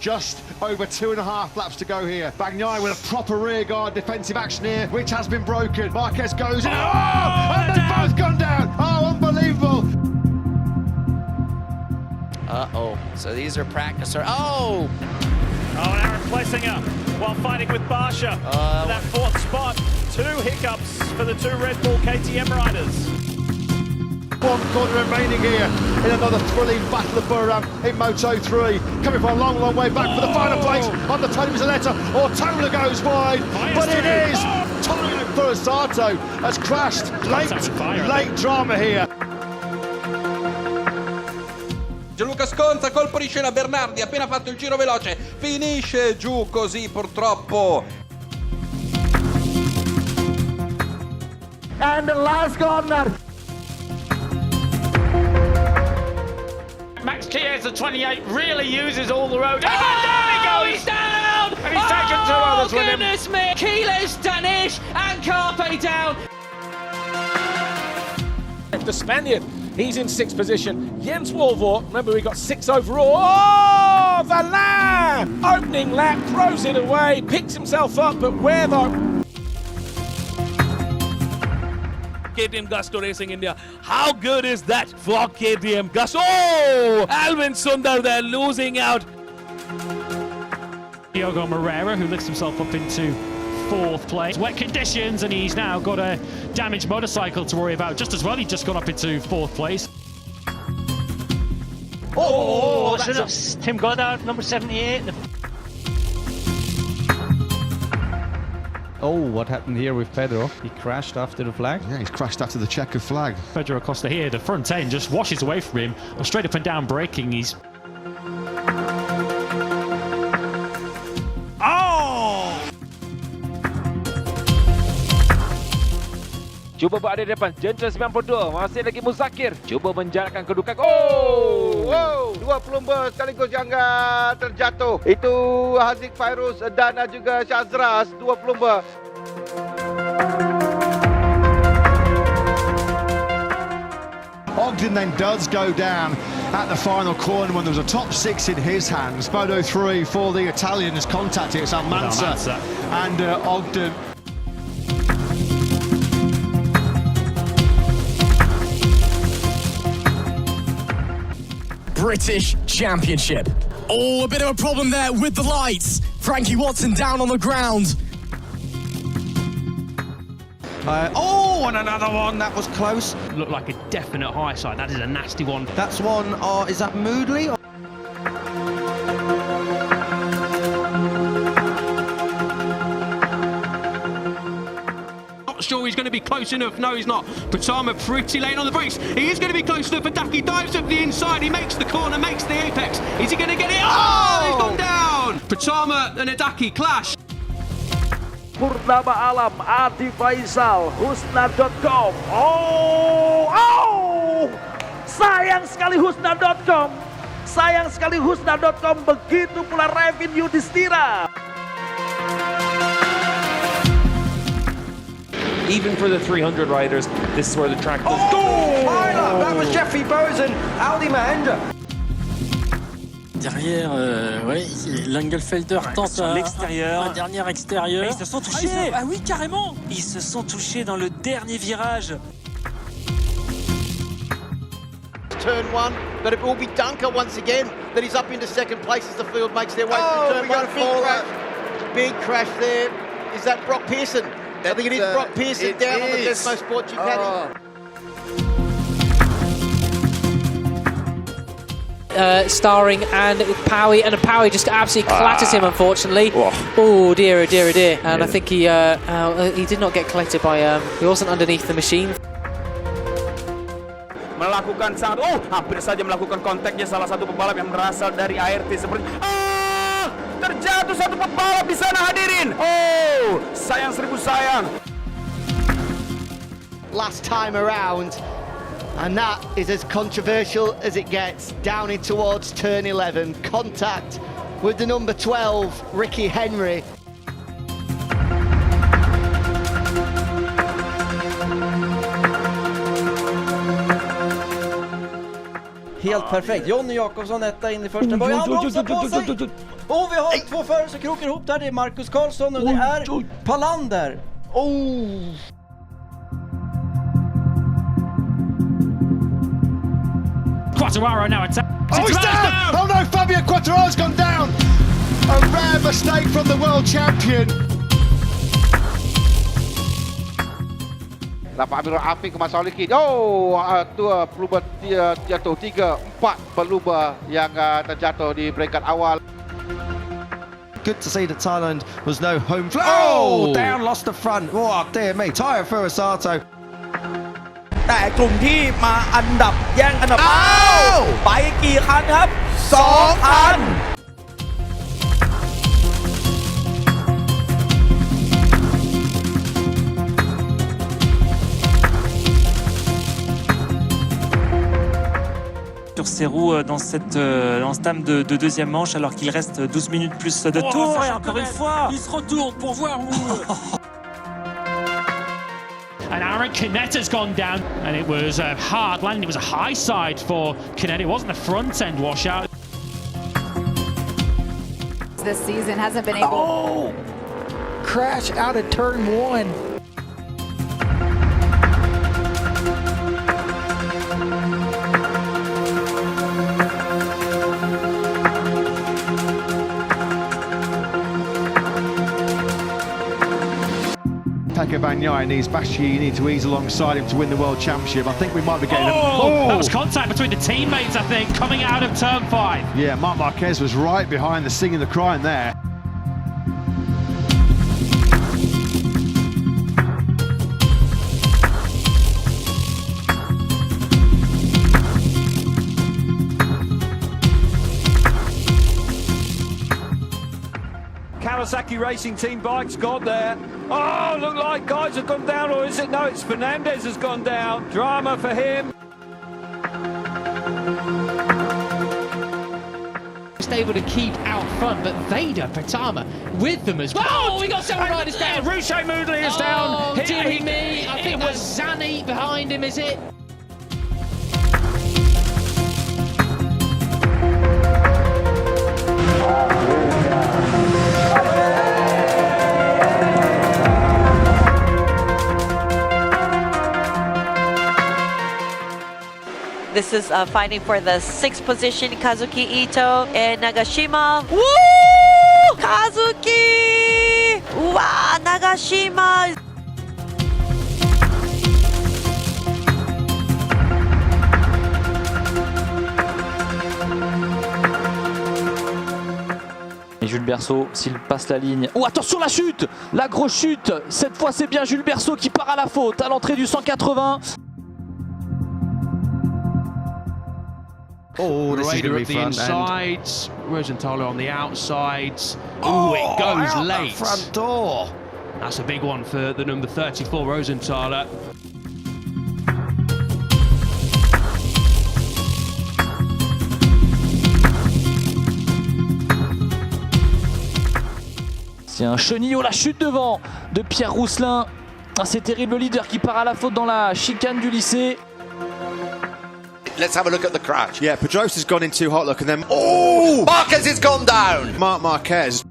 Just over 2.5 laps to go here. Bagnaia with a proper rearguard defensive action here, which has been broken. Marquez goes in. Oh! And they've both gone down. Oh, unbelievable. Uh-oh. So these are practice. Oh! Oh, Aaron Plessinger while fighting with Barsha. That fourth spot. 2 hiccups for the 2 Red Bull KTM riders. 1 corner remaining here in another thrilling battle of Burram in Moto 3. Coming from a long, long way back for the final place on the Tony Mizzoletta. Ortola goes wide, but it is Toyo Furusato has crashed. Late drama here. Gianluca Sconza, colpo di scena, Bernardi appena fatto il giro veloce, finisce giù così purtroppo. And the last corner. Max Chiesa, 28, really uses all the road. And down he goes! He's down! And he's taken 2 others with him. Goodness me! Keyless, Danish and Carpe down. The Spaniard, he's in 6th position. Jens Wolvort, remember we got 6 overall. Oh, Valin! Opening lap, throws it away, picks himself up, but where the... KTM Gusto Racing India. How good is that for KTM Gusto? Oh! Alvin Sundar there losing out. Diogo Moreira, who lifts himself up into 4th place. Wet conditions, and he's now got a damaged motorcycle to worry about just as well. He just got up into 4th place. Oh, that's Tim Goddard, number 78. Oh, what happened here with Pedro? He crashed after the flag? Yeah, he's crashed after the checkered flag. Pedro Acosta here, the front end just washes away from him. Straight up and down braking, he's... Oh! Cuba buat ada depan, Jensen 92, masih lagi Muzakir. Cuba menjalankan kedudukan. Oh! Wow, 2 pelumba sekaligus yang terjatuh. Itu Haziq Fairuz dan juga Syazras, 2 pelumba. Ogden then does go down at the final corner when there was a top 6 in his hands. Moto 3 for the Italians contacted. It's Almanza and Ogden. British Championship. Oh, a bit of a problem there with the lights. Frankie Watson down on the ground. Oh, and another one, that was close. Looked like a definite high side. That is a nasty one. That's one, is that Moodley? Or Not sure he's going to be close enough. No, he's not. Patama pretty late on the brakes. He is going to be close enough. Adaki dives up the inside. He makes the corner, makes the apex. Is he going to get it? Oh, he's gone down. Patama and Adaki clash. Purnama Alam, Adi Faisal, Husna.com. Oh! Sayang sekali Husna.com. Sayang sekali Husna.com. Begitu pula revenue Distira. Even for the 300 riders, this is where the track goes. Oh! That was Jeffrey Bozen, Audi Mahindra. Derrière, ouais, Langelfelder tente un dernier extérieur. Ils se sont touchés. Ah oui, carrément. Ils se sont touchés dans le dernier virage. Turn 1, but it will be Dunker once again that he's up into 2nd place as the field makes their way through turn 1. Big crash there. Is that Brock Pearson? I think it is Brock Pearson down on the Desmo Sport Ducati. Starring and Powie, and Powie just absolutely clatters him, unfortunately. Oh dear, oh dear, oh dear. And I think he did not get collected by, he wasn't underneath the machine. Melakukan hampir saja melakukan kontaknya salah satu pembalap yang berasal dari ART seperti terjatuh satu pembalap di sana hadirin. Oh, sayang seribu sayang. Last time around. And that is as controversial as it gets, down in towards turn 11. Contact with the number 12, Ricky Henry. Helt perfekt. Jonny Jakobsson etta in i första början. Han bromsar på sig. Och vi har två förare som krokar ihop där. Det är Marcus Karlsson och det är Palander. Quartararo now attack. He's down! Oh no, Fabio Quartararo's gone down! A rare mistake from the world champion. Dapat ambil api ke masa sedikit. Oh, dua pelubah jatuh, 3, 4 pelubah yang terjatuh di peringkat awal. Good to see that Thailand was no home. Oh, down, lost the front. Oh, dear me. Tyre Furusato. แต่กลุ่มที่มาอันดับแย่งอันดับไปกี่คันครับ2คัน sur ses roues dans ce time de deuxième manche alors qu'il reste 12 minutes plus de tours et encore une fois il se retourne pour voir où And Aaron Canet's gone down, and it was a hard landing. It was a high side for Canet. It wasn't a front end washout. This season hasn't been able. Crash out of turn 1. Pecco Bagnaia needs Baschi, you need to ease alongside him to win the World Championship. I think we might be getting That was contact between the teammates, I think, coming out of turn 5. Yeah, Marc Marquez was right behind the singing the crying there. Kawasaki Racing Team bikes got there. Oh, look like guys have gone down, or is it? No, it's Fernandez has gone down. Drama for him. Just able to keep out front, but Vader, Pratama, with them as well. Oh, we got several riders down. Ruche Moodley is down. Oh, dearie me. I think that's Zanny behind him, is it? This is fighting for the 6th position, Kazuki Ito and Nagashima. Woo! Kazuki! Wow, Nagashima! Et Jules Berceau, s'il passe la ligne... Oh, attention la chute! La grosse chute! Cette fois, c'est bien Jules Berceau qui part à la faute à l'entrée du 180. Oh, this is going to be fun. Inside, Rosenthaler on the outsides. Oh, it goes late. The front door. That's a big one for the number 34, Rosenthaler. C'est un chenillot, la chute devant de Pierre Rousselin. Ah, c'est terrible, le leader qui part à la faute dans la chicane du lycée. Let's have a look at the crash. Yeah, Pedrosa has gone in too hot, look, and then... Marquez has gone down. Marc Marquez.